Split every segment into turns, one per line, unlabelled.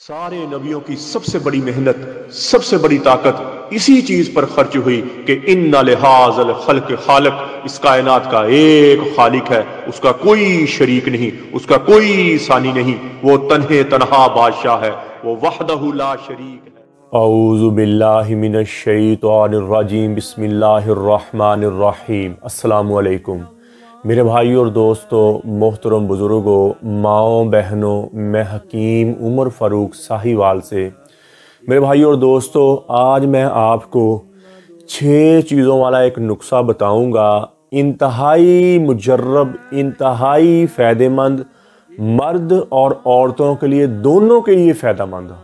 सारे नबियों की सबसे बड़ी मेहनत, सबसे बड़ी ताकत इसी चीज पर खर्च हुई कि इन्ना लिहाज़ल खल्क खालिक, इस कायनात का एक खालिक है, उसका कोई शरीक नहीं, उसका कोई सानी नहीं, वो तन्हे तन्हा बादशाह है, वो वहदहु ला शरीक है। औज़ु बिल्लाहि मिनश शैतानिर रजीम, बिस्मिल्लाहिर रहमानिर रहीम। अस्सलामु अलैकुम मेरे भाई और दोस्तों, मोहतरम बुज़ुर्गों, माओं बहनों, मैं हकीम उमर फ़ारूक साहिवाल से। मेरे भाई और दोस्तों, आज मैं आपको 6 चीज़ों वाला एक नुस्खा बताऊंगा, इंतहाई मुजर्रब, इंतहाई फ़ायदेमंद, मर्द और औरतों के लिए, दोनों के लिए फ़ायदेमंद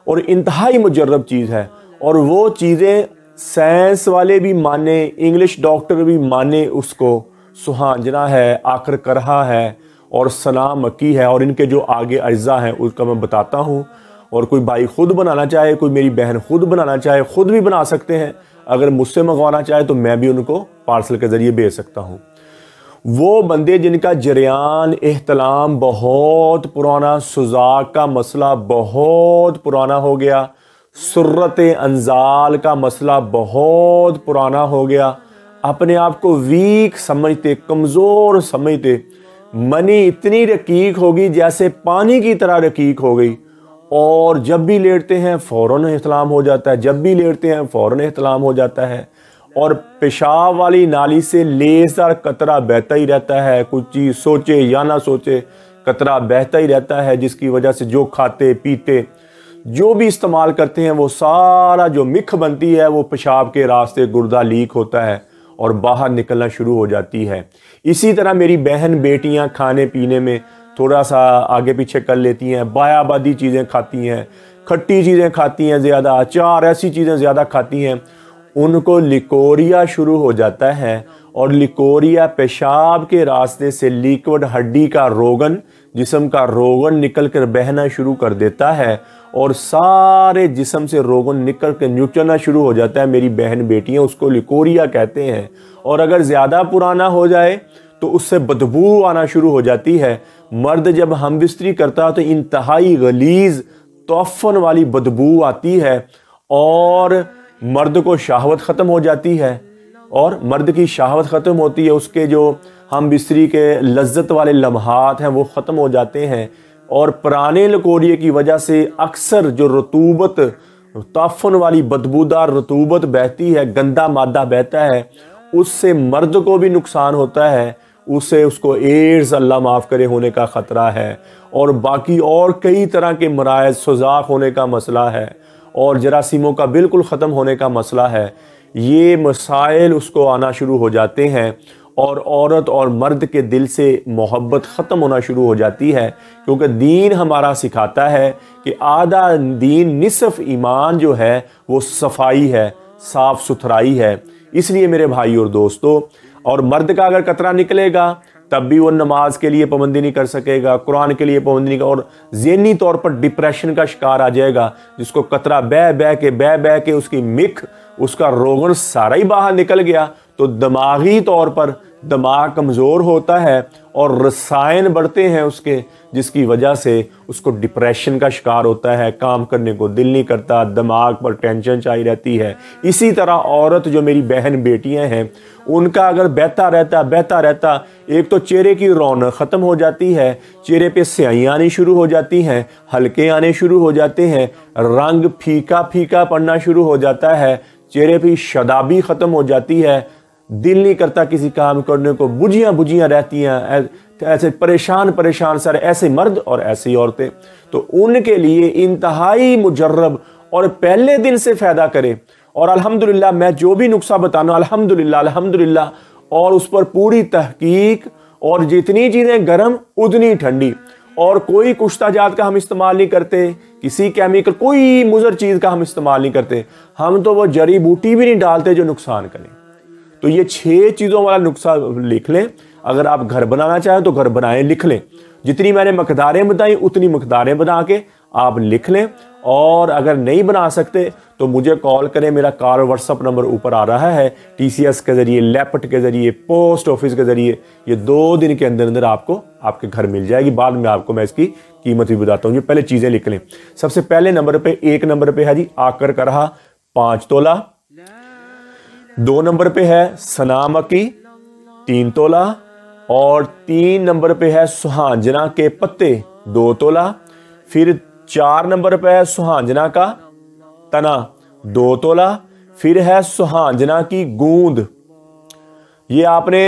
और इंतहाई मुजर्रब चीज़ है। और वो चीज़ें साइंस वाले भी माने, इंग्लिश डॉक्टर भी माने, उसको सुहांजना है, आकर करहा है और सना मक्की है, और इनके जो आगे अज्जा हैं उसका मैं बताता हूँ। और कोई भाई खुद बनाना चाहे, कोई मेरी बहन खुद बनाना चाहे, खुद भी बना सकते हैं। अगर मुझसे मंगवाना चाहे तो मैं भी उनको पार्सल के ज़रिए भेज सकता हूँ। वो बंदे जिनका जरियान एहतलाम बहुत पुराना, सुजाक का मसला बहुत पुराना हो गया, सुर्रत अंजाल का मसला बहुत पुराना हो गया, अपने आप को वीक समझते, कमज़ोर समझते, मनी इतनी रकीक होगी जैसे पानी की तरह रकीक हो गई, और जब भी लेटते हैं फ़ौरन एहतलाम हो जाता है, जब भी लेटते हैं फ़ौरन एहतलाम हो जाता है, और पेशाब वाली नाली से लेसदार कतरा बहता ही रहता है, कुछ चीज़ सोचे या ना सोचे कतरा बहता ही रहता है, जिसकी वजह से जो खाते पीते जो भी इस्तेमाल करते हैं वो सारा जो मिख बनती है वो पेशाब के रास्ते गुर्दा लीक होता है और बाहर निकलना शुरू हो जाती है। इसी तरह मेरी बहन बेटियां खाने पीने में थोड़ा सा आगे पीछे कर लेती हैं, बायाबादी चीज़ें खाती हैं, खट्टी चीज़ें खाती हैं ज़्यादा, अचार ऐसी चीज़ें ज़्यादा खाती हैं, उनको लिकोरिया शुरू हो जाता है। और लिकोरिया पेशाब के रास्ते से लिक्विड हड्डी का रोगन, जिस्म का रोगन निकल कर बहना शुरू कर देता है और सारे जिस्म से रोगन निकल कर न्यूट्रना शुरू हो जाता है। मेरी बहन बेटियां उसको लिकोरिया कहते हैं। और अगर ज़्यादा पुराना हो जाए तो उससे बदबू आना शुरू हो जाती है। मर्द जब हम बिस्तरी करता है तो इंतहाई गलीज़ तौफ़न वाली बदबू आती है और मर्द को शहावत ख़त्म हो जाती है। और मर्द की शहावत ख़त्म होती है, उसके जो हम बिस्तरी के लज्जत वाले लम्हात हैं वो ख़त्म हो जाते हैं। और पुराने लिकोरिए की वजह से अक्सर जो रतूबत, ताफ़न वाली बदबूदार रतूबत बहती है, गंदा मादा बहता है, उससे मर्द को भी नुकसान होता है, उससे उसको एड्स, अल्लाह माफ़ करे, होने का ख़तरा है। और बाकी और कई तरह के मराइज़, सुजाक होने का मसला है और जरासीमों का बिल्कुल ख़त्म होने का मसला है। ये मसाइल उसको आना शुरू हो जाते हैं और औरत और मर्द के दिल से मोहब्बत ख़त्म होना शुरू हो जाती है। क्योंकि दीन हमारा सिखाता है कि आधा दीन, निसफ़ ईमान जो है वो सफाई है, साफ़ सुथराई है। इसलिए मेरे भाई और दोस्तों, और मर्द का अगर कतरा निकलेगा तब भी वो नमाज के लिए पाबंदी नहीं कर सकेगा, कुरान के लिए पाबंदी नहीं, और ज़हनी तौर पर डिप्रेशन का शिकार आ जाएगा। जिसको कतरा बह बह के उसकी मिख, उसका रोगन सारा ही बाहर निकल गया, तो दिमागी तौर पर दिमाग कमज़ोर होता है और रसायन बढ़ते हैं उसके, जिसकी वजह से उसको डिप्रेशन का शिकार होता है, काम करने को दिल नहीं करता, दिमाग पर टेंशन चाहिए रहती है। इसी तरह औरत, जो मेरी बहन बेटियां हैं, उनका अगर बहता रहता एक तो चेहरे की रौनक ख़त्म हो जाती है, चेहरे पे स्याहियाँ आनी शुरू हो जाती हैं, हल्के आने शुरू हो जाते हैं, रंग फीका फीका पड़ना शुरू हो जाता है, चेहरे पे शदाबी ख़त्म हो जाती है, दिल नहीं करता किसी काम करने को, बुझियाँ रहती हैं, ऐसे परेशान सर, ऐसे मर्द और ऐसी औरतें। तो उनके लिए इंतहाई मुजर्रब और पहले दिन से फ़ायदा करे। और अल्हम्दुलिल्लाह मैं जो भी नुस्खा बताना, अल्हम्दुलिल्लाह, और उस पर पूरी तहकीक, और जितनी चीज़ें गर्म उतनी ठंडी, और कोई कुश्ताजात का हम इस्तेमाल नहीं करते, किसी केमिकल, कोई मुज़र चीज़ का हम इस्तेमाल नहीं करते। हम तो वो जड़ी बूटी भी नहीं डालते जो नुकसान करें। तो ये 6 चीज़ों वाला नुस्खा लिख लें। अगर आप घर बनाना चाहें तो घर बनाएं, लिख लें। जितनी मैंने मकदारें बताई उतनी मकदारें बना के आप लिख लें। और अगर नहीं बना सकते तो मुझे कॉल करें, मेरा कॉल व्हाट्सअप नंबर ऊपर आ रहा है। TCS के ज़रिए, लेपट के ज़रिए, पोस्ट ऑफिस के ज़रिए ये 2 दिन के अंदर अंदर आपको आपके घर मिल जाएगी। बाद में आपको मैं इसकी कीमत भी बताता हूँ। ये पहले चीज़ें लिख लें। सबसे पहले नंबर पे, 1 नंबर पे है जी आकर का रहा 5 तोला। 2 नंबर पे है सनामकी 3 तोला। और 3 नंबर पे है सुहांजना के पत्ते 2 तोला। फिर 4 नंबर पे है सुहांजना का तना 2 तोला। फिर है सुहांजना की गूंद, ये आपने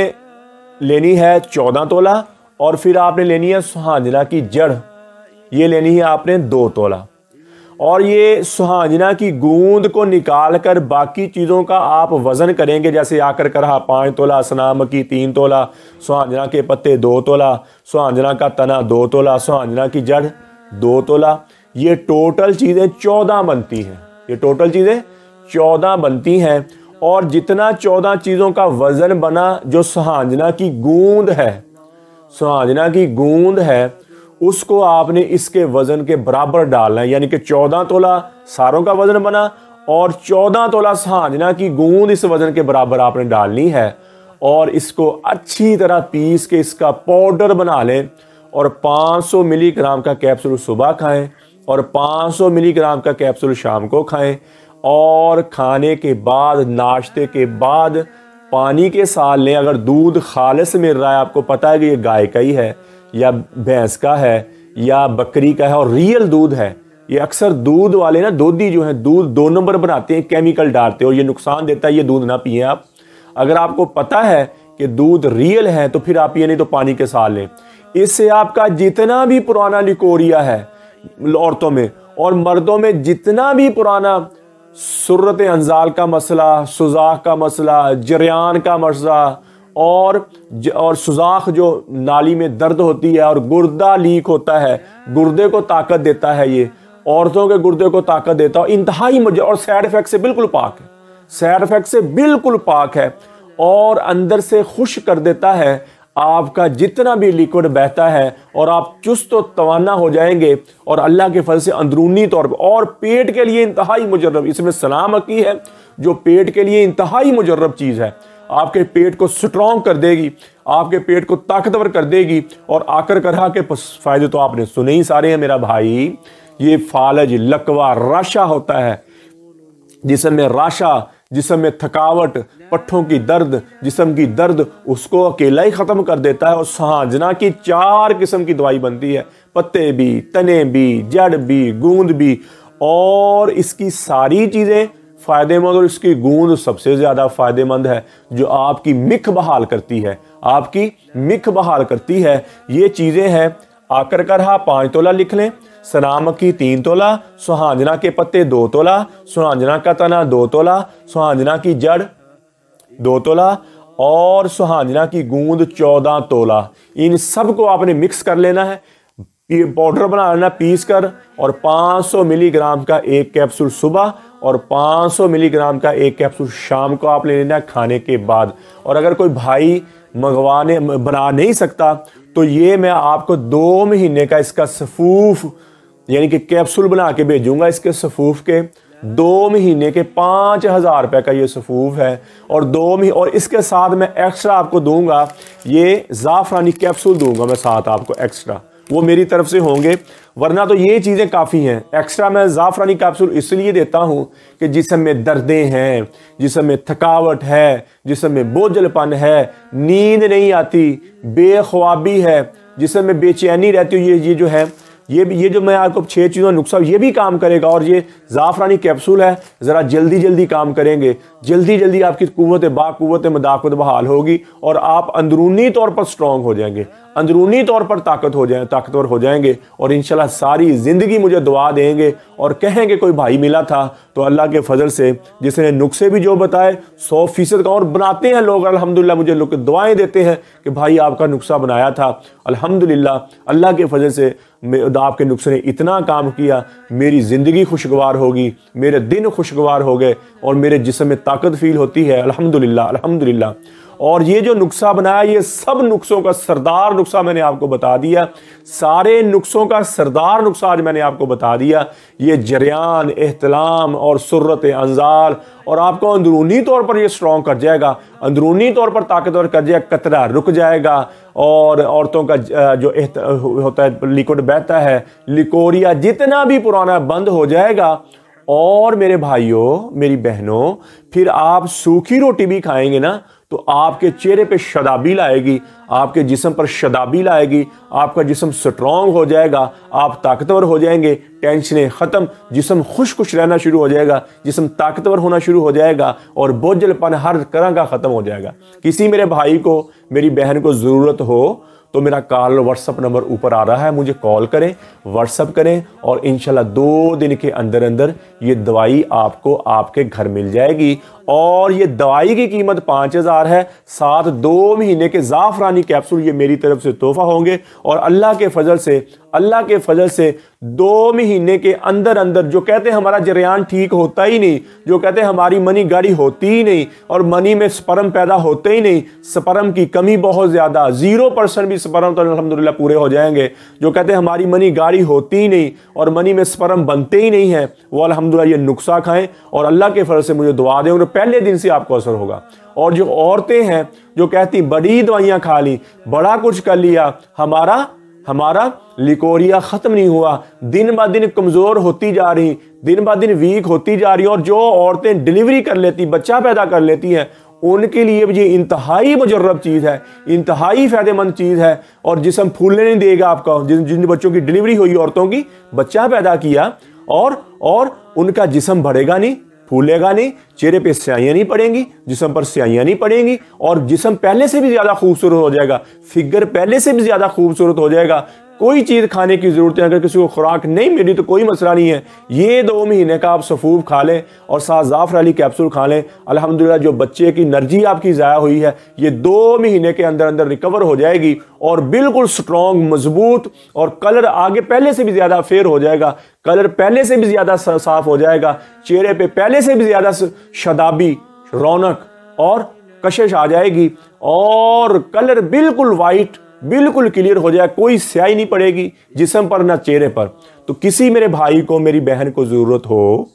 लेनी है 14 तोला। और फिर आपने लेनी है सुहांजना की जड़, ये लेनी है आपने 2 तोला। और ये सुहांजना की गूंद को निकाल कर बाकी चीज़ों का आप वजन करेंगे, जैसे आकर का रहा 5 तोला, सनामकी 3 तोला, सुहांजना के पत्ते 2 तोला, सुहांजना का तना 2 तोला, सुहांजना की जड़ 2 तोला। ये टोटल चीज़ें 14 बनती हैं। ये टोटल चीज़ें 14 बनती हैं। और जितना 14 चीज़ों का वजन बना, जो सुहांजना की गूंद है, सुहांजना की गूंद है, उसको आपने इसके वजन के बराबर डालना है। यानी कि 14 तोला सारों का वजन बना और 14 तोला सुहांजना की गूंद इस वजन के बराबर आपने डालनी है। और इसको अच्छी तरह पीस के इसका पाउडर बना लें। और 500 मिलीग्राम का कैप्सूल सुबह खाएं और 500 मिलीग्राम का कैप्सूल शाम को खाएं। और खाने के बाद, नाश्ते के बाद पानी के साथ लें। अगर दूध खालिस मिल रहा है, आपको पता है कि ये गाय का ही है या भैंस का है या बकरी का है और रियल दूध है। ये अक्सर दूध वाले ना, दूधी जो है, दूध 2 नंबर बनाते हैं, केमिकल डालते हैं और ये नुकसान देता है। ये दूध ना पिए आप। अगर आपको पता है कि दूध रियल है तो फिर आप पिए, नहीं तो पानी के साथ लें। इससे आपका जितना भी पुराना लिकोरिया है औरतों में और मर्दों में, जितना भी पुराना सुर्रत अंजाल का मसला, सुजाख का मसला, जरियान का मसला और सुजाख जो नाली में दर्द होती है और गुर्दा लीक होता है, गुर्दे को ताकत देता है। ये औरतों के गुर्दे को ताकत देता है, इंतहाई मजे और साइड इफेक्ट से बिल्कुल पाक है। साइड इफेक्ट से बिल्कुल पाक है और अंदर से खुश कर देता है। आपका जितना भी लिक्विड बहता है और आप चुस्त और तवाना हो जाएंगे और अल्लाह के फल से अंदरूनी तौर पर। और पेट के लिए इंतहाई मुजर्रब, इसमें सलामकी है जो पेट के लिए इंतहाई मुजर्रब चीज़ है। आपके पेट को स्ट्रॉन्ग कर देगी, आपके पेट को ताकतवर कर देगी। और आकर करहा के फायदे तो आपने सुने ही सारे हैं मेरा भाई। ये फालज, लकवा, राशा होता है, जिसम में राशा, जिसम में थकावट, पट्ठों की दर्द, जिसम की दर्द, उसको अकेला ही ख़त्म कर देता है। और सुहांजना की 4 किस्म की दवाई बनती है, पत्ते भी, तने भी, जड़ भी, गूंद भी। और इसकी सारी चीज़ें फ़ायदेमंद और इसकी गूंद सबसे ज़्यादा फ़ायदेमंद है, जो आपकी मिख बहाल करती है, आपकी मिख बहाल करती है। ये चीज़ें हैं। आकर करहा 5 तोला लिख लें, सनामकी 3 तोला, सुहांजना के पत्ते 2 तोला, सुहांजना का तना 2 तोला, सुहांजना की जड़ 2 तोला और सुहांजना की गूंद 14 तोला। इन सब को आपने मिक्स कर लेना है, पाउडर बना लेना पीस कर। और 500 मिलीग्राम का 1 कैप्सूल सुबह और 500 मिलीग्राम का 1 कैप्सूल शाम को आप ले लेना खाने के बाद। और अगर कोई भाई बना नहीं सकता तो ये मैं आपको 2 महीने का इसका सफूफ यानी कि कैप्सूल बना के भेजूंगा। इसके सफूफ के 2 महीने के 5000 रुपए का ये सफूफ है। और 2 महीने और इसके साथ मैं एक्स्ट्रा आपको दूंगा, ये ज़ाफ़रानी कैप्सूल दूंगा मैं साथ आपको एक्स्ट्रा, वो मेरी तरफ से होंगे। वरना तो ये चीज़ें काफ़ी हैं। एक्स्ट्रा मैं ज़ाफ़रानी कैप्सूल इसलिए देता हूँ कि जिस्म में दर्दें हैं, जिस्म में थकावट है, जिस्म में बोझलपन है, नींद नहीं आती, बेख्वाबी है, जिस्म में बेचैनी रहती है, ये जो है ये जो मैं आपको 6 चीज़ों नुस्खा ये भी काम करेगा। और ये ज़ाफ़रानी कैप्सूल है, ज़रा जल्दी जल्दी काम करेंगे, जल्दी जल्दी आपकी कुव्वत मदाफ़त बहाल होगी और आप अंदरूनी तौर पर स्ट्रॉन्ग हो जाएंगे, अंदरूनी तौर पर ताकतवर हो जाएंगे। और इंशाल्लाह सारी ज़िंदगी मुझे दुआ देंगे और कहेंगे कोई भाई मिला था तो अल्लाह के फजल से जिसने नुस्खे भी जो बताए 100% का और बनाते हैं लोग। अल्हम्दुलिल्लाह मुझे लोग दुआएं देते हैं कि भाई आपका नुस्खा बनाया था, अल्हम्दुलिल्लाह अल्लाह के फजल से आपके नुस्खे ने इतना काम किया, मेरी ज़िंदगी खुशगवार होगी, मेरे दिन खुशगवार हो गए और मेरे जिस्म में ताकत फील होती है, अल्हम्दुलिल्लाह अल्हम्दुलिल्लाह।
और ये जो नुस्खा बनाया, ये सब नुस्खों का सरदार नुस्खा मैंने आपको बता दिया। सारे नुस्खों का सरदार नुस्खा आज मैंने आपको बता दिया। ये जरियान, एहतलाम और सुर्रत अंजाल, और आपको अंदरूनी तौर पर ये स्ट्रॉन्ग कर जाएगा, अंदरूनी तौर पर ताकतवर कर जाएगा, कतरा रुक जाएगा, और औरतों का जो होता है लिक्विड बहता है, लिकोरिया जितना भी पुराना बंद हो जाएगा। और मेरे भाइयों, मेरी बहनों, फिर आप सूखी रोटी भी खाएंगे ना तो आपके चेहरे पे शदाबी लाएगी, आपके जिस्म पर शदाबी लाएगी, आपका जिस्म स्ट्रांग हो जाएगा, आप ताकतवर हो जाएंगे, टेंशनें ख़त्म, जिस्म खुश रहना शुरू हो जाएगा, जिस्म ताकतवर होना शुरू हो जाएगा, और बोझलपन हर तरह का ख़त्म हो जाएगा। किसी मेरे भाई को, मेरी बहन को ज़रूरत हो तो मेरा कॉल व्हाट्सअप नंबर ऊपर आ रहा है, मुझे कॉल करें, व्हाट्सअप करें, और इंशाल्लाह 2 दिन के अंदर अंदर ये दवाई आपको आपके घर मिल जाएगी। और ये दवाई की कीमत 5000 है, साथ 2 महीने के ज़ाफ़रानी कैप्सूल ये मेरी तरफ से तोहफा होंगे। और अल्लाह के फजल से 2 महीने के अंदर अंदर, जो कहते हैं हमारा जरियान ठीक होता ही नहीं, जो कहते हैं हमारी मनी गाड़ी होती ही नहीं, और मनी में स्पर्म पैदा होते ही नहीं, स्पर्म की कमी बहुत ज़्यादा, 0% भी स्पर्म तो अल्हम्दुलिल्लाह पूरे हो जाएंगे, जो कहते हैं हमारी मनी गाड़ी होती ही नहीं और मनी में स्पर्म बनते ही नहीं है, वो अल्हम्दुलिल्लाह ये नुस्खा खाएं और अल्लाह के फजल से मुझे दुआ दें, और पहले दिन से आपको असर होगा। और जो औरतें हैं जो कहती बड़ी दवाइयां खा ली, बड़ा कुछ कर लिया, हमारा लिकोरिया खत्म नहीं हुआ, दिन ब दिन कमजोर होती जा रही, दिन ब दिन वीक होती जा रही, और जो औरतें डिलीवरी कर लेती, बच्चा पैदा कर लेती हैं, उनके लिए ये इंतहाई मुजर्रब चीज़ है, इंतहाई फ़ायदेमंद चीज़ है। और जिस्म फूलने नहीं देगा आपका, जिन बच्चों की डिलीवरी हुई, औरतों की बच्चा पैदा किया, और उनका जिस्म बढ़ेगा नहीं, फूलेगा नहीं, चेहरे पे स्याहियां नहीं पड़ेंगी, जिस्म पर स्याहियां नहीं पड़ेंगी, और जिस्म पहले से भी ज़्यादा खूबसूरत हो जाएगा, फिगर पहले से भी ज़्यादा खूबसूरत हो जाएगा। कोई चीज़ खाने की ज़रूरत है, अगर किसी को खुराक नहीं मिली तो कोई मसला नहीं है, ये 2 महीने का आप सफूफ खा लें और साथ ज़ाफ़रानी कैप्सूल खा लें। अल्हम्दुलिल्लाह जो बच्चे की एनर्जी आपकी ज़ाया हुई है, ये 2 महीने के अंदर अंदर रिकवर हो जाएगी, और बिल्कुल स्ट्रॉन्ग, मजबूत, और कलर आगे पहले से भी ज़्यादा फेयर हो जाएगा, कलर पहले से भी ज़्यादा साफ हो जाएगा, चेहरे पे पहले से भी ज़्यादा शदाबी, रौनक और कशिश आ जाएगी, और कलर बिल्कुल वाइट, बिल्कुल क्लियर हो जाए, कोई स्याही नहीं पड़ेगी जिस्म पर ना चेहरे पर। तो किसी मेरे भाई को, मेरी बहन को ज़रूरत हो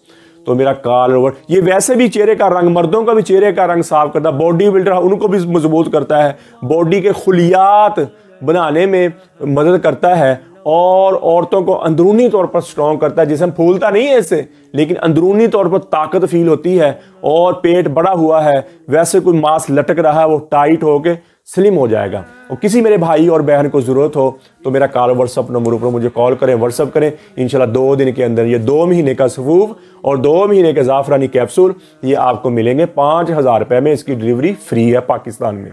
तो मेरा कॉल ओवर, ये वैसे भी चेहरे का रंग, मर्दों का भी चेहरे का रंग साफ करता है, बॉडी बिल्डर उनको भी मजबूत करता है, बॉडी के खुलियात बनाने में मदद करता है, और औरतों को अंदरूनी तौर पर स्ट्रॉन्ग करता है। जिसम फूलता नहीं है इससे, लेकिन अंदरूनी तौर पर ताकत फील होती है, और पेट बड़ा हुआ है, वैसे कोई मांस लटक रहा है, वो टाइट होके स्लिम हो जाएगा। और किसी मेरे भाई और बहन को ज़रूरत हो तो मेरा कॉल व्हाट्सअप नंबर पर मुझे कॉल करें, व्हाट्सअप करें, इंशाल्लाह 2 दिन के अंदर ये 2 महीने का सफूफ और 2 महीने के ज़ाफ़रानी कैप्सूल ये आपको मिलेंगे 5000 रुपये में। इसकी डिलीवरी फ्री है पाकिस्तान में।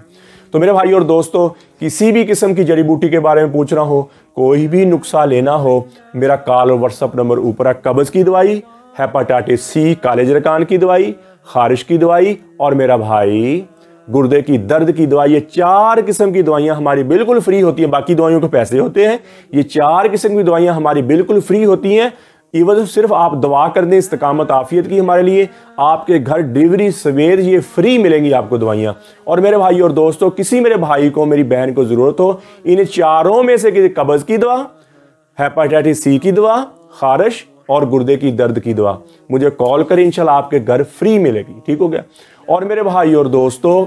तो मेरे भाई और दोस्तों, किसी भी किस्म की जड़ी बूटी के बारे में पूछना हो, कोई भी नुस्खा लेना हो, मेरा कॉल और व्हाट्सअप नंबर ऊपर है। कब्ज़ की दवाई, हेपाटाइटिस सी, काले जरकान की दवाई, खारिश की दवाई, और मेरा भाई गुर्दे की दर्द की दवाई, ये 4 किस्म की दवाइयाँ हमारी बिल्कुल फ्री होती हैं। बाकी दवाइयों के पैसे होते हैं, ये 4 किस्म की दवाइयाँ हमारी बिल्कुल फ्री होती हैं। इवन सिर्फ आप दुआ कर दें इस्तकामत आफियत की हमारे लिए, आपके घर डिलीवरी सवेर ये फ्री मिलेंगी आपको दवाइयाँ। और मेरे भाई और दोस्तों, किसी मेरे भाई को, मेरी बहन को ज़रूरत हो इन 4 में से किसी कब्ज़ की दवा, हेपाटाइटिस सी की दवा, खारिश और गुर्दे की दर्द की दवा, मुझे कॉल करें, इंशाल्लाह आपके घर फ्री मिलेगी। ठीक हो गया। और मेरे भाई और दोस्तों,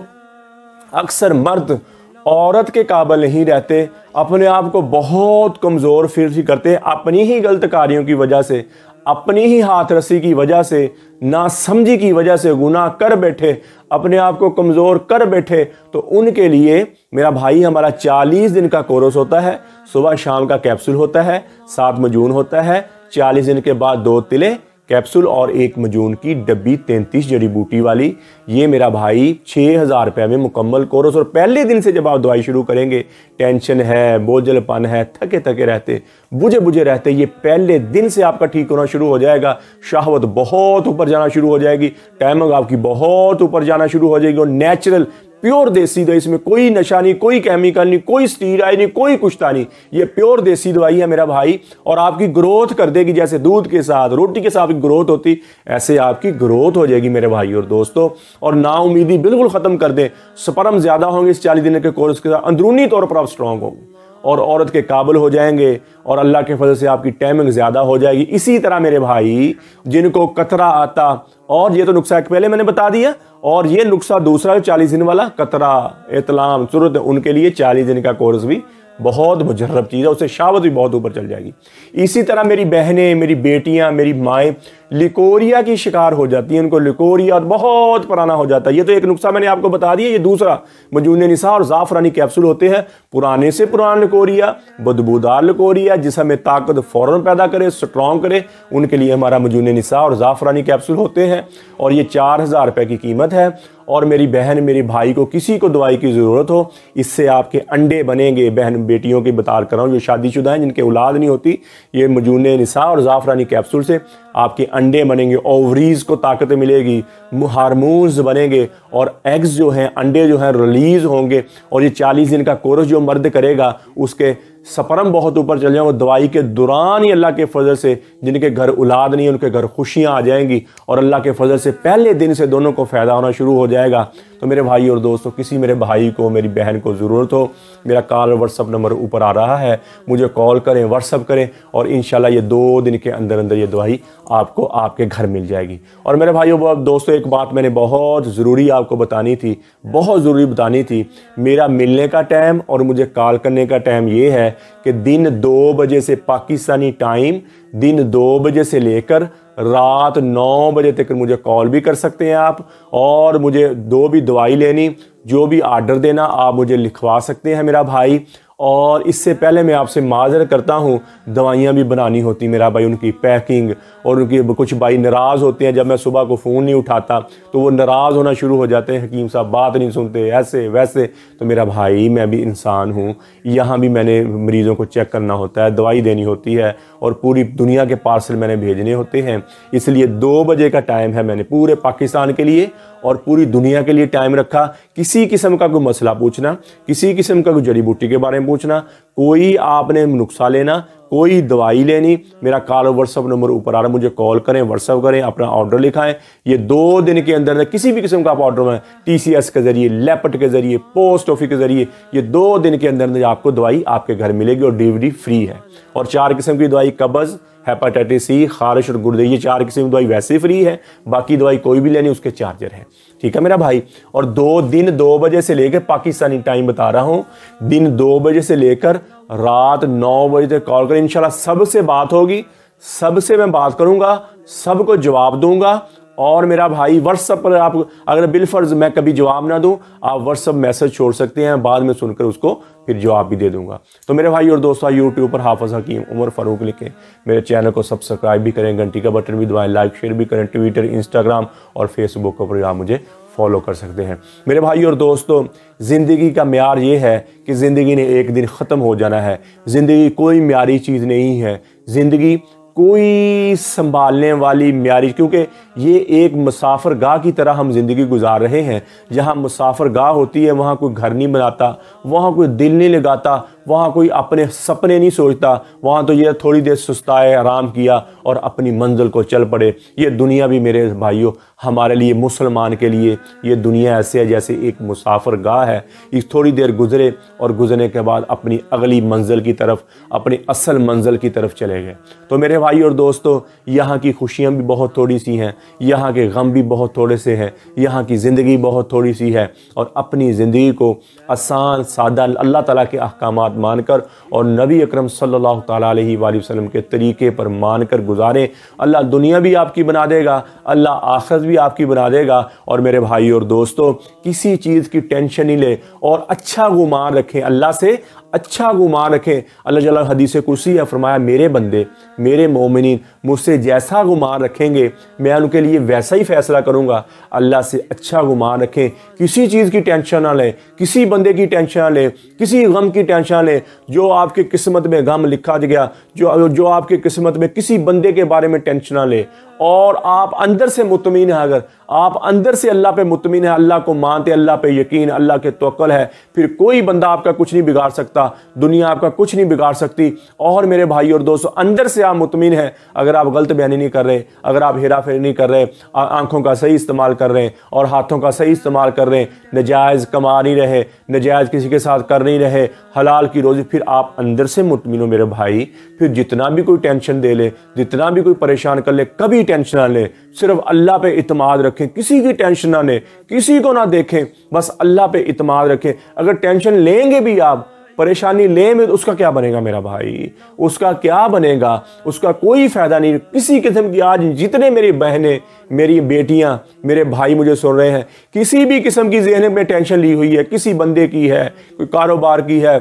अक्सर मर्द औरत के काबिल नहीं रहते, अपने आप को बहुत कमज़ोर फील करते हैं, अपनी ही गलत कार्यों की वजह से, अपनी ही हाथ रस्सी की वजह से, नासमझी की वजह से गुनाह कर बैठे, अपने आप को कमज़ोर कर बैठे। तो उनके लिए मेरा भाई हमारा 40 दिन का कोर्स होता है, सुबह शाम का कैप्सूल होता है, 7 मजून होता है, 40 दिन के बाद 2 तिले कैप्सूल और 1 मजून की डब्बी 33 जड़ी बूटी वाली। ये मेरा भाई 6000 रुपये में मुकम्मल कोर्स। और पहले दिन से जब आप दवाई शुरू करेंगे, टेंशन है, बोझलपन है, थके थके रहते, बुझे बुझे रहते, ये पहले दिन से आपका ठीक होना शुरू हो जाएगा। शहवत बहुत ऊपर जाना शुरू हो जाएगी, टाइमिंग आपकी बहुत ऊपर जाना शुरू हो जाएगी, और नेचुरल प्योर देसी दवाई, इसमें कोई नशा नहीं, कोई केमिकल नहीं, कोई स्टीरॉइड नहीं, कोई कुछता नहीं। ये प्योर देसी दवाई है मेरा भाई, और आपकी ग्रोथ कर देगी। जैसे दूध के साथ, रोटी के साथ ग्रोथ होती, ऐसे आपकी ग्रोथ हो जाएगी मेरे भाई और दोस्तों। और नाउमीदी बिल्कुल खत्म कर दें। स्पर्म ज्यादा होंगे इस 40 दिन के कोर्स के साथ, अंदरूनी तौर पर आप स्ट्रांग होंगे और औरत के काबिल हो जाएंगे, और अल्लाह के फजल से आपकी टाइमिंग ज्यादा हो जाएगी। इसी तरह मेरे भाई जिनको कतरा आता, और ये तो नुस्खा एक पहले मैंने बता दिया, और ये नुस्खा दूसरा 40 दिन वाला कतरा, इतलाम, सुरत, उनके लिए 40 दिन का कोर्स भी बहुत मुजर्रब चीज़ है, उससे शावत भी बहुत ऊपर चल जाएगी। इसी तरह मेरी बहनें, मेरी बेटियां, मेरी माएँ लिकोरिया की शिकार हो जाती हैं, उनको लिकोरिया बहुत पुराना हो जाता है। ये तो एक नुस्खा मैंने आपको बता दिया। ये दूसरा मजून निसा और ज़ाफ़रानी कैप्सूल होते हैं। पुराने से पुराना लिकोरिया, बदबूदार लिकोरिया जिस हमें ताकत फ़ौरन पैदा करे, स्ट्रॉन्ग करे, उनके लिए हमारा मजून निसा और ज़ाफ़रानी कैप्सूल होते हैं, और ये 4000 रुपये की कीमत है। और मेरी बहन, मेरे भाई को किसी को दवाई की ज़रूरत हो, इससे आपके अंडे बनेंगे। बहन बेटियों की बता कर रहा हूँ, जो शादीशुदा हैं जिनके औलाद नहीं होती, ये मजून निसा और ज़ाफ़रानी कैप्सूल से आपके अंडे बनेंगे, ओवरीज को ताकत मिलेगी, हार्मोन्स बनेंगे, और एग्स जो हैं, अंडे जो हैं रिलीज होंगे। और ये 40 दिन का कोर्स जो मर्द करेगा उसके स्पर्म बहुत ऊपर चल जाएंगे। दवाई के दौरान ही अल्लाह के फजल से जिनके घर औलाद नहीं, उनके घर खुशियां आ जाएंगी, और अल्लाह के फजल से पहले दिन से दोनों को फ़ायदा होना शुरू हो जाएगा। तो मेरे भाई और दोस्तों, किसी मेरे भाई को, मेरी बहन को ज़रूरत हो, मेरा कॉल व्हाट्सअप नंबर ऊपर आ रहा है, मुझे कॉल करें, व्हाट्सअप करें, और इंशाल्लाह ये 2 दिन के अंदर अंदर ये दवाई आपको आपके घर मिल जाएगी। और मेरे भाइयों दोस्तों, एक बात मैंने बहुत ज़रूरी आपको बतानी थी, बहुत ज़रूरी बतानी थी। मेरा मिलने का टाइम और मुझे कॉल करने का टाइम ये है कि दिन 2 बजे से पाकिस्तानी टाइम, दिन 2 बजे से लेकर रात 9 बजे तक मुझे कॉल भी कर सकते हैं आप, और मुझे जो भी दवाई लेनी, जो भी आर्डर देना, आप मुझे लिखवा सकते हैं मेरा भाई। और इससे पहले मैं आपसे माजर करता हूँ, दवाइयाँ भी बनानी होती मेरा भाई, उनकी पैकिंग, और उनकी कुछ भाई नाराज़ होते हैं जब मैं सुबह को फ़ोन नहीं उठाता, तो वो नाराज़ होना शुरू हो जाते हैं, हकीम साहब बात नहीं सुनते, ऐसे वैसे। तो मेरा भाई, मैं भी इंसान हूँ, यहाँ भी मैंने मरीज़ों को चेक करना होता है, दवाई देनी होती है, और पूरी दुनिया के पार्सल मैंने भेजने होते हैं। इसलिए 2 बजे का टाइम है, मैंने पूरे पाकिस्तान के लिए और पूरी दुनिया के लिए टाइम रखा। किसी किस्म का कोई मसला पूछना, किसी किस्म का कोई जड़ी बूटी के बारे में पूछना, कोई आपने नुस्खा लेना, कोई दवाई लेनी, मेरा कॉल और व्हाट्सअप नंबर ऊपर आ रहा है, मुझे कॉल करें, व्हाट्सअप करें, अपना ऑर्डर लिखाएं। ये 2 दिन के अंदर किसी भी किस्म का आप ऑर्डर में TCS के जरिए, लेपट के जरिए, पोस्ट ऑफिस के जरिए, ये 2 दिन के अंदर आपको दवाई आपके घर मिलेगी, और डिलीवरी फ्री है। और 4 किस्म की दवाई, कब्ज़, हेपेटाइटिस C, खारिश और गुर्दे, ये 4 किस्म की दवाई वैसे फ्री है। बाकी दवाई कोई भी लेनी उसके चार्जर है, ठीक है मेरा भाई। और 2 बजे से लेकर, पाकिस्तानी टाइम बता रहा हूँ, दिन 2 बजे से लेकर रात 9 बजे तक कॉल करें। इंशाल्लाह सबसे बात होगी, सबसे मैं बात करूंगा, सबको जवाब दूंगा। और मेरा भाई व्हाट्सएप पर आप अगर बिलफर्ज मैं कभी जवाब ना दूं, आप व्हाट्सएप मैसेज छोड़ सकते हैं, बाद में सुनकर उसको फिर जवाब भी दे दूंगा। तो मेरे भाई और दोस्तों, यूट्यूब पर हाफिज हकीम उमर फारूक लिखें, मेरे चैनल को सब्सक्राइब भी करें, घंटी का बटन भी दबाएं, लाइक शेयर भी करें। ट्विटर, इंस्टाग्राम और फेसबुक पर आप मुझे फॉलो कर सकते हैं। मेरे भाई और दोस्तों, ज़िंदगी का म्यार ये है कि ज़िंदगी ने एक दिन ख़त्म हो जाना है। ज़िंदगी कोई म्यारी चीज़ नहीं है, ज़िंदगी कोई संभालने वाली म्यारी, क्योंकि ये एक मुसाफिर गाह की तरह हम ज़िंदगी गुजार रहे हैं। जहाँ मुसाफिर गाह होती है, वहाँ कोई घर नहीं बनाता, वहाँ कोई दिल नहीं लगाता, वहाँ कोई अपने सपने नहीं सोचता, वहाँ तो ये थोड़ी देर सुस्ताए, आराम किया और अपनी मंजिल को चल पड़े। ये दुनिया भी मेरे भाइयों, हमारे लिए, मुसलमान के लिए ये दुनिया ऐसे है जैसे एक मुसाफिर गाह है। इस थोड़ी देर गुजरे और गुजरने के बाद अपनी अगली मंजिल की तरफ, अपनी असल मंजिल की तरफ चले गए। तो मेरे भाई और दोस्तों, यहाँ की खुशियाँ भी बहुत थोड़ी सी हैं, यहाँ के गम भी बहुत थोड़े से हैं, यहाँ की ज़िंदगी बहुत थोड़ी सी है। और अपनी ज़िंदगी को आसान, सादा, अल्लाह ताला के अहकामात मानकर और नबी अकरम सल्लल्लाहु ताला अलैहि वसल्लम के तरीके पर मानकर गुजारें। अल्लाह दुनिया भी आपकी बना देगा, अल्लाह आखिरत भी आपकी बना देगा। और मेरे भाई और दोस्तों, किसी चीज़ की टेंशन नहीं ले और अच्छा गुमान रखें अल्लाह से, अच्छा गुमान रखें। अल्लाह जल्ल हदीस कुर्सी है, फरमाया मेरे बंदे, मेरे मोमिनीन मुझसे जैसा गुमान रखेंगे मैं उनके लिए वैसा ही फैसला करूँगा। अल्लाह से अच्छा गुमान रखें, किसी चीज़ की टेंशन ना लें, किसी बंदे की टेंशन ना लें, किसी गम की टेंशन ना लें। जो आपके किस्मत में गम लिखा गया, जो आपके किस्मत में, किसी बंदे के बारे में टेंशन ना लें। और आप अंदर से मुतमीन है, अगर आप अंदर से अल्लाह पे मुतमीन है, अल्लाह को मानते, अल्लाह पे यकीन, अल्लाह के तवक्कुल है, फिर कोई बंदा आपका कुछ नहीं बिगाड़ सकता, दुनिया आपका कुछ नहीं बिगाड़ सकती। और मेरे भाई और दोस्तों, अंदर से आप मुतमीन हैं, अगर आप गलत बयानी नहीं कर रहे, अगर आप हेरा फेरी नहीं कर रहे, आंखों का सही इस्तेमाल कर रहे हैं और हाथों का सही इस्तेमाल कर रहे हैं, नजायज़ कमा नहीं रहे, नजायज़ किसी के साथ कर नहीं रहे, हलाल की रोज़ी, फिर आप अंदर से मुतमीन हो मेरे भाई। फिर जितना भी कोई टेंशन दे ले, जितना भी कोई परेशान कर ले, कभी टेंशन ना ले, सिर्फ अल्लाह पे इत्मीनान रखें, किसी की टेंशन ना लें, किसी को ना देखें, बस अल्लाह पे इत्मीनान रखें। अगर टेंशन लेंगे भी आप, परेशानी लेंगे, तो उसका क्या बनेगा मेरा भाई? उसका क्या बनेगा? उसका कोई फायदा नहीं किसी किस्म की। आज जितने मेरी बहनें, मेरी बेटियां, मेरे भाई मुझे सुन रहे हैं, किसी भी किस्म की ज़हन में टेंशन ली हुई है, किसी बंदे की है, कोई कारोबार की है,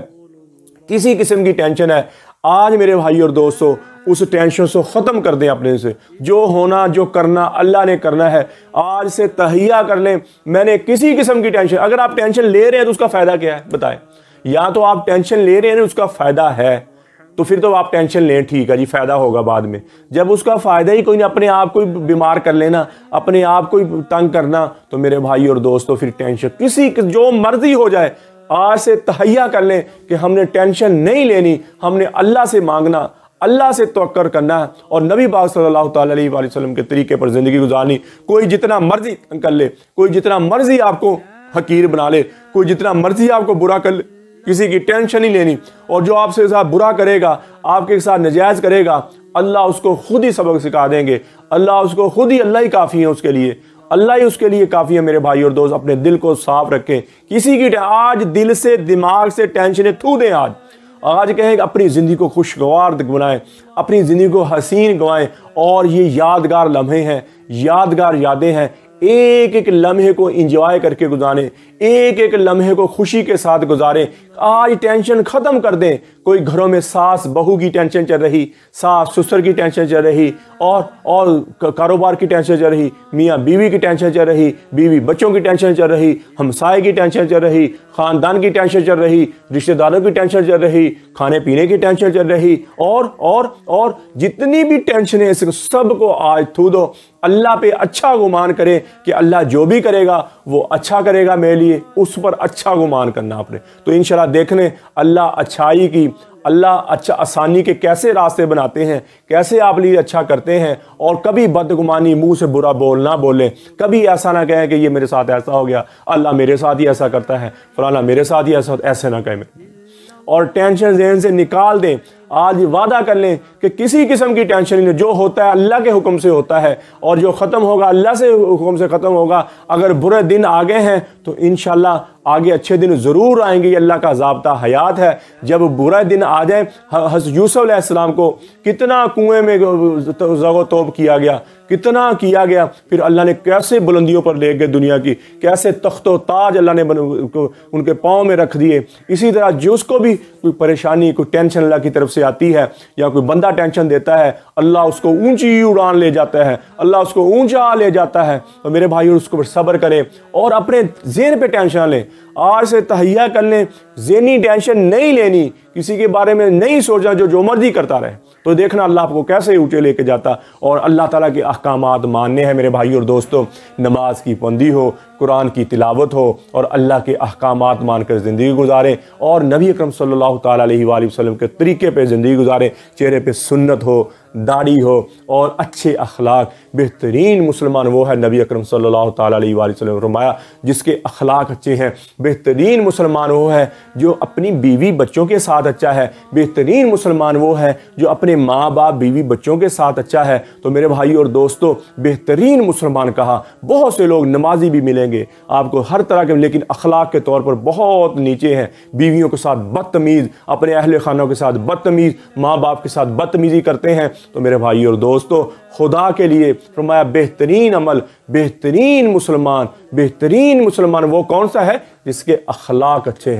किसी किस्म की टेंशन है, आज मेरे भाई और दोस्तों उस टेंशन से ख़त्म कर दें अपने से। जो होना, जो करना अल्लाह ने करना है, आज से तहिया कर लें, मैंने किसी किस्म की टेंशन। अगर आप टेंशन ले रहे हैं तो उसका फ़ायदा क्या है बताएं? या तो आप टेंशन ले रहे हैं, उसका फ़ायदा है तो फिर तो आप टेंशन लें, ठीक है जी, फ़ायदा होगा बाद में। जब उसका फ़ायदा ही कोई नहीं, अपने आप को बीमार कर लेना, अपने आप को तंग करना, तो मेरे भाई और दोस्तों फिर टेंशन किसी जो मर्जी हो जाए, आज से तहैया कर लें कि हमने टेंशन नहीं लेनी, हमने अल्लाह से मांगना, अल्लाह से तवक्कुल करना है और नबी पाक सल्लल्लाहु अलैहि वसल्लम के तरीके पर ज़िंदगी गुजारनी। कोई जितना मर्जी कर ले, कोई जितना मर्जी आपको हकीर बना ले, कोई जितना मर्जी आपको बुरा कर ले, किसी की टेंशन नहीं लेनी। और जो आपसे साथ बुरा करेगा, आपके साथ नाजायज़ करेगा, अल्लाह उसको खुद ही सबक सिखा देंगे। अल्लाह उसको खुद ही, अल्लाह ही काफ़ी है उसके लिए, अल्लाह ही उसके लिए काफ़ी है। मेरे भाई और दोस्त, अपने दिल को साफ रखें, किसी की आज दिल से, दिमाग से टेंशनें थू दें। आज कहें अपनी ज़िंदगी को खुशगवार बनाएं, अपनी ज़िंदगी को हसीन गवाएं। और ये यादगार लम्हे हैं, यादगार यादें हैं, एक एक लम्हे को एंजॉय करके गुजारें, एक एक लम्हे को खुशी के साथ गुजारें। आज टेंशन ख़त्म कर दें। कोई घरों में सास बहू की टेंशन चल रही, सास ससुर की टेंशन चल रही, और कारोबार की टेंशन चल रही, मियाँ बीवी की टेंशन चल रही, बीवी बच्चों की टेंशन चल रही, हमसाए की टेंशन चल रही, ख़ानदान की टेंशन चल रही, रिश्तेदारों की टेंशन चल रही, खाने पीने की टेंशन चल रही, और जितनी भी टेंशन है सबको आज थू दो। अल्लाह पे अच्छा गुमान करें कि अल्लाह जो भी करेगा वो अच्छा करेगा मेरे लिए, उस पर अच्छा गुमान करना आपने। तो इंशाल्लाह देख लें अल्लाह अच्छाई की, अल्लाह अच्छा आसानी के कैसे रास्ते बनाते हैं, कैसे आप लिए अच्छा करते हैं। और कभी बदगुमानी, मुंह से बुरा बोल ना बोलें, कभी ऐसा ना कहें कि ये मेरे साथ ऐसा हो गया, अल्लाह मेरे साथ ही ऐसा करता है, फलाना मेरे साथ ही ऐसा, ऐसे ना कहें। और टेंशन ज़हन से निकाल दें। आज वादा कर लें कि किसी किस्म की टेंशन नहीं, जो होता है अल्लाह के हुक्म से होता है, और जो ख़त्म होगा अल्लाह से हुक्म से ख़त्म होगा। अगर बुरे दिन आ गए हैं तो इंशाल्लाह आगे अच्छे दिन ज़रूर आएंगे, ये अल्लाह का ज़ाब्ता हयात है। जब बुरा दिन आ जाए, हज़रत यूसुफ अलैहिस्सलाम को कितना कुएं में ज़गो तोब किया गया, कितना किया गया, फिर अल्लाह ने कैसे बुलंदियों पर ले गए दुनिया की, कैसे तख्तो ताज अल्लाह ने उनके पाँव में रख दिए। इसी तरह जिसको भी कोई परेशानी, कोई टेंशन अल्लाह की तरफ से आती है, या कोई बंदा टेंशन देता है, अल्लाह उसको ऊंची उड़ान ले जाता है, अल्लाह उसको ऊंचा ले जाता है। तो मेरे भाई उसको पर सब्र करें और अपने ज़हन पे टेंशन लें। आज से तहैया कर लें, ज़हनी टेंशन नहीं लेनी, किसी के बारे में नहीं सोचा जो मर्जी करता रहे, तो देखना अल्लाह आपको कैसे ऊँचे लेके जाता। और अल्लाह ताला के अहकामात मानने हैं मेरे भाई और दोस्तों। नमाज की पाबंदी हो, कुरान की तिलावत हो, और अल्लाह के अहकामात मानकर ज़िंदगी गुजारें, और नबी अकरम सल्लल्लाहु ताला अलैहि वसल्लम के तरीके पे ज़िंदगी गुजारें। चेहरे पे सुन्नत हो, दाढ़ी हो, और अच्छे अखलाक। बेहतरीन मुसलमान वो है, नबी अकरम सल्लल्लाहु ताला अलैहि वसल्लम ने फरमाया, जिसके अखलाक अच्छे हैं। बेहतरीन मुसलमान वो है जो अपनी बीवी बच्चों के साथ अच्छा है। बेहतरीन मुसलमान वो है जो अपने माँ बाप, बीवी बच्चों के साथ अच्छा है। तो मेरे भाई और दोस्तों, बेहतरीन मुसलमान कहा, बहुत से लोग नमाजी भी मिलेंगे आपको हर तरह के, लेकिन अखलाक के तौर पर बहुत नीचे हैं। बीवियों के साथ बदतमीज़, अपने अहले खानों के साथ बदतमीज़, माँ बाप के साथ बदतमीज़ी करते हैं, तो मेरे भाई और दोस्तों, खुदा के लिए फरमाया बेहतरीन अमल, बेहतरीन मुसलमान वो कौन सा है? जिसके अखलाक अच्छे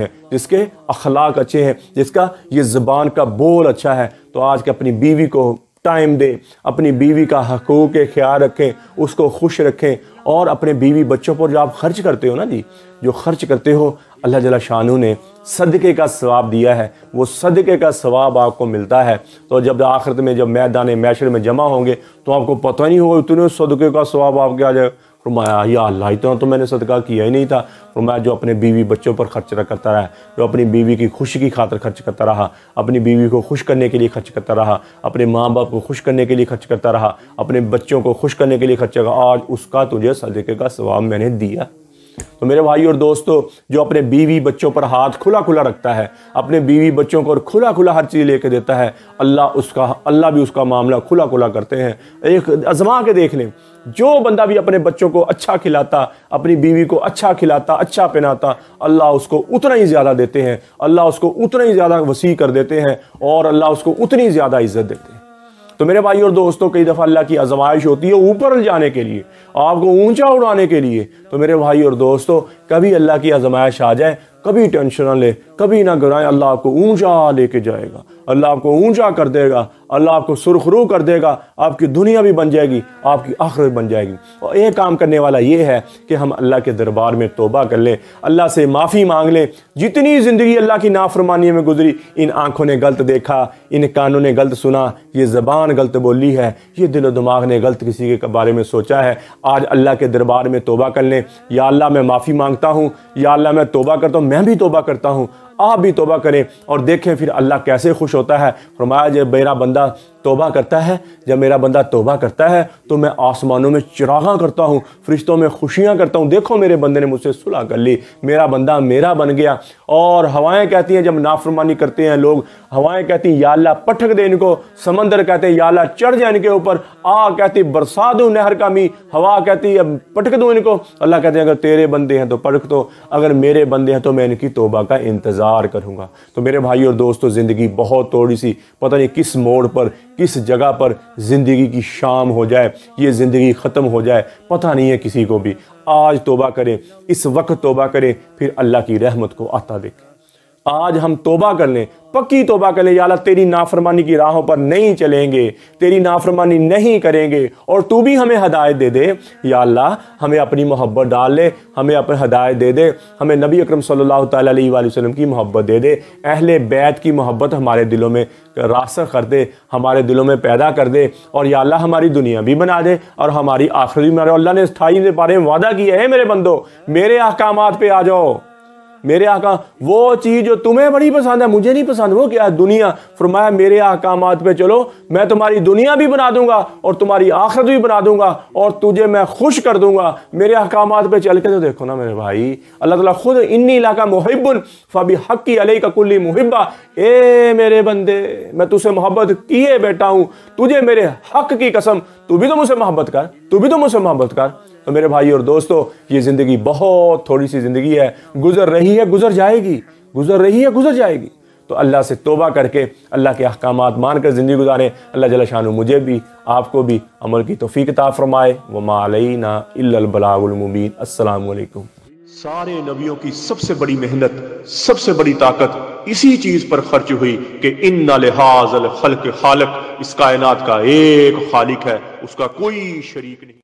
हैं, जिसका ये ज़बान का बोल अच्छा है। तो आज के अपनी बीवी को टाइम दे, अपनी बीवी का हकूक़ के ख्याल रखें, उसको खुश रखें। और अपने बीवी बच्चों पर जो आप खर्च करते हो ना जी, जो खर्च करते हो, अल्लाह जल्ल शानू ने सदक़े का सवाब दिया है, वो सदक़े का सवाब आपको मिलता है। तो जब आखिरत में जब मैदान मैशर में जमा होंगे तो आपको पता नहीं होगा इतने सदक़े का सवाब आपके आ जाए। फरमाया या अल्लाह, इतना तो मैंने सदका किया ही नहीं था। फरमाया जो अपने बीवी बच्चों पर खर्च करता रहा, जो अपनी बीवी की खुशी की खातिर खर्च करता रहा, अपनी बीवी को खुश करने के लिए खर्च करता रहा, अपने माँ बाप को खुश करने के लिए खर्च करता रहा, अपने बच्चों को खुश करने के लिए खर्च करता, आज उसका तुझे सदक़े का सवाब मैंने दिया। तो मेरे भाई और दोस्तों, जो अपने बीवी बच्चों पर हाथ खुला खुला रखता है, अपने बीवी बच्चों को खुला खुला हर चीज़ लेके देता है, अल्लाह भी उसका मामला खुला खुला करते हैं। एक आजमा के देख लें, जो बंदा भी अपने बच्चों को अच्छा खिलाता, अपनी बीवी को अच्छा खिलाता, अच्छा पहनाता, अल्लाह उसको उतना ही ज़्यादा देते हैं, अल्लाह उसको उतना ही ज़्यादा वसी कर देते हैं और अल्लाह उसको उतनी ज़्यादा इज्जत देते हैं। तो मेरे भाई और दोस्तों, कई दफ़ा अल्लाह की आजमाइश होती है ऊपर जाने के लिए, आपको ऊंचा उड़ाने के लिए। तो मेरे भाई और दोस्तों, कभी अल्लाह की आजमाइश आ जाए, कभी टेंशन ना ले, कभी ना घबराएं, अल्लाह आपको ऊंचा लेके जाएगा, अल्लाह आपको ऊंचा कर देगा, अल्लाह आपको सुरखरू कर देगा, आपकी दुनिया भी बन जाएगी, आपकी आखिरत भी बन जाएगी। और एक काम करने वाला ये है कि हम अल्लाह के दरबार में तौबा कर लें, अल्लाह से माफ़ी मांग लें। जितनी ज़िंदगी अल्लाह की नाफरमानी में गुजरी, इन आँखों ने गलत देखा, इन कानों ने गलत सुना, ये ज़बान गलत बोली है, ये दिल दिमाग ने गलत किसी के बारे में सोचा है। आज अल्लाह के दरबार में तौबा कर लें, या अल्लाह मैं माफ़ी मांगता हूँ, या अल्लाह मैं तौबा करता हूँ, मैं भी तौबा करता हूँ, आप भी तौबा करें और देखें फिर अल्लाह कैसे खुश होता है। फरमाया जब मेरा बंदा तौबा करता है, जब मेरा बंदा तौबा करता है तो मैं आसमानों में चिरागा करता हूँ, फरिश्तों में खुशियाँ करता हूँ, देखो मेरे बंदे ने मुझसे सुलह कर ली, मेरा बंदा मेरा बन गया। और हवाएं कहती हैं, जब नाफरमानी करते हैं लोग, हवाएं कहती हैं या अल्लाह पटक दे इनको, समंदर कहते हैं या अल्लाह चढ़ जाए इनके ऊपर, आग कहती बरसा दूँ नहर का मी, हवा कहती है पटक दूँ इनको, अल्लाह कहते हैं अगर तेरे बंदे हैं तो पटक दो, अगर मेरे बंदे हैं तो मैं इनकी तौबा का इंतज़ार करूँगा। तो मेरे भाई और दोस्तों, ज़िंदगी बहुत थोड़ी सी, पता नहीं किस मोड़ पर, किस जगह पर ज़िंदगी की शाम हो जाए, ये ज़िंदगी ख़त्म हो जाए, पता नहीं है किसी को भी। आज तौबा करें, इस वक्त तौबा करें, फिर अल्लाह की रहमत को आता देखें। आज हम तौबा कर लें, पक्की तौबा कर लें, या अल्लाह तेरी नाफरमानी की राहों पर नहीं चलेंगे, तेरी नाफरमानी नहीं करेंगे, और तू भी हमें हदायत दे दे। या अल्लाह हमें अपनी मोहब्बत डाल ले, हमें अपनी हदायत दे दे, हमें नबी अकरम सल्लल्लाहु तआला अलैहि वसल्लम की मोहब्बत दे दे, अहले बैत की मोहब्बत हमारे दिलों में रासख कर दे, हमारे दिलों में पैदा कर दे। और या अल्लाह हमारी दुनिया भी बना दे और हमारी आखिरत भी बना दे। अल्लाह ने 28 बारे में वादा किया है, मेरे बंदो मेरे अहकामात पे आ जाओ, मेरे आका, वो चीज़ जो तुम्हें बड़ी पसंद है मुझे नहीं पसंद, वो क्या है? दुनिया। फरमाया मेरे अहकामात पे चलो, मैं तुम्हारी दुनिया भी बना दूंगा और तुम्हारी आखिरत भी बना दूंगा और तुझे मैं खुश कर दूंगा। मेरे अहकामात पे चल के तो देखो ना मेरे भाई, अल्लाह ताला खुद इन्नी इलाका मुहिब्बुन फबी हक्की अलैका कुल्ली मुहिब्बा, ए मेरे बंदे मैं तुझसे मोहब्बत किए बैठा हूँ, तुझे मेरे हक की कसम तू भी तो मुझसे मोहब्बत कर, तू भी तो मुझसे मोहब्बत कर। तो मेरे भाई और दोस्तों, ये ज़िंदगी बहुत थोड़ी सी ज़िंदगी है, गुजर रही है गुजर जाएगी, गुजर रही है गुजर जाएगी। तो अल्लाह से तौबा करके अल्लाह के अहकामात मानकर ज़िंदगी गुजारें। अल्लाह जल्ल शानु मुझे भी आपको भी अमल की तौफीक अता फरमाए। वमा अलैना इल्लल बलागुल मुबीन। अस्सलामु अलैकुम।
सारे नबियों की सबसे बड़ी मेहनत, सबसे बड़ी ताकत इसी चीज पर खर्च हुई कि इन्ना लिहाज़ल खल्क़ खालिक, इस कायनात का एक खालिक है, उसका कोई शरीक नहीं।